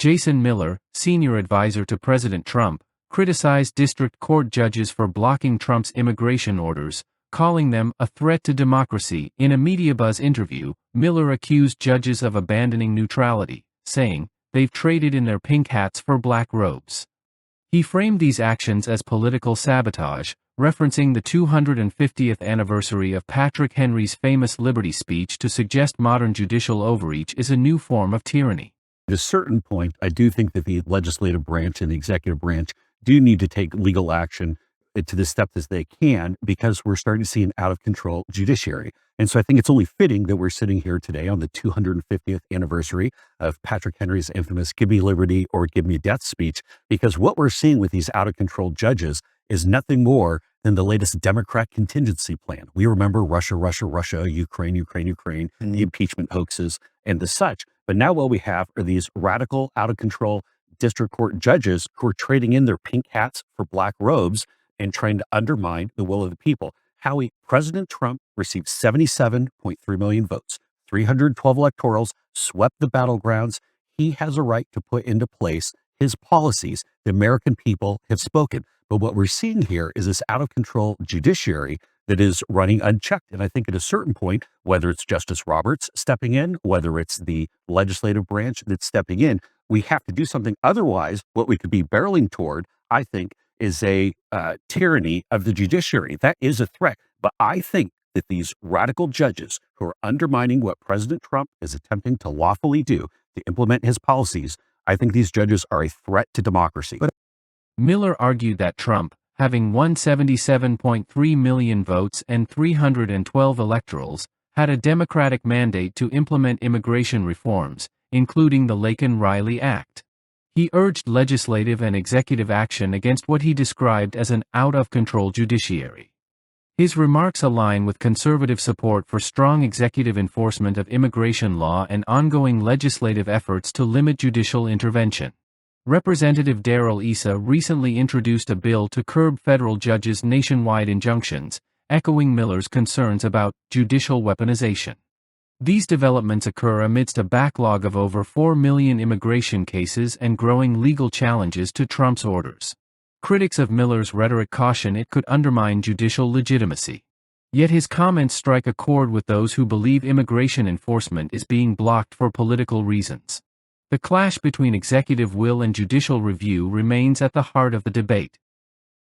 Jason Miller, senior advisor to President Trump, criticized district court judges for blocking Trump's immigration orders, calling them a threat to democracy. In a MediaBuzz interview, Miller accused judges of abandoning neutrality, saying, "They've traded in their pink hats for black robes." He framed these actions as political sabotage, referencing the 250th anniversary of Patrick Henry's famous Liberty speech to suggest modern judicial overreach is a new form of tyranny. At a certain point, I do think that the legislative branch and the executive branch do need to take legal action to the steps as they can, because we're starting to see an out-of-control judiciary. And so I think it's only fitting that we're sitting here today on the 250th anniversary of Patrick Henry's infamous "Give me liberty or give me death" speech, because what we're seeing with these out-of-control judges is nothing more than the latest Democrat contingency plan. We remember Russia, Russia, Russia, Ukraine, Ukraine, Ukraine, and the impeachment hoaxes and the such. But now what we have are these radical, out-of-control district court judges who are trading in their pink hats for black robes and trying to undermine the will of the people. Howie, President Trump received 77.3 million votes, 312 electorals, swept the battlegrounds. He has a right to put into place his policies. The American people have spoken. But what we're seeing here is this out-of-control judiciary that is running unchecked. And I think at a certain point, whether it's Justice Roberts stepping in, whether it's the legislative branch that's stepping in, we have to do something. Otherwise, what we could be barreling toward, I think, is a tyranny of the judiciary. That is a threat. But I think that these radical judges who are undermining what President Trump is attempting to lawfully do to implement his policies, I think these judges are a threat to democracy. Miller argued that Trump, having won 77.3 million votes and 312 electorals, had a Democratic mandate to implement immigration reforms, including the Laken-Riley Act. He urged legislative and executive action against what he described as an out-of-control judiciary. His remarks align with conservative support for strong executive enforcement of immigration law and ongoing legislative efforts to limit judicial intervention. Representative Darrell Issa recently introduced a bill to curb federal judges' nationwide injunctions, echoing Miller's concerns about judicial weaponization. These developments occur amidst a backlog of over 4 million immigration cases and growing legal challenges to Trump's orders. Critics of Miller's rhetoric caution it could undermine judicial legitimacy. Yet his comments strike a chord with those who believe immigration enforcement is being blocked for political reasons. The clash between executive will and judicial review remains at the heart of the debate.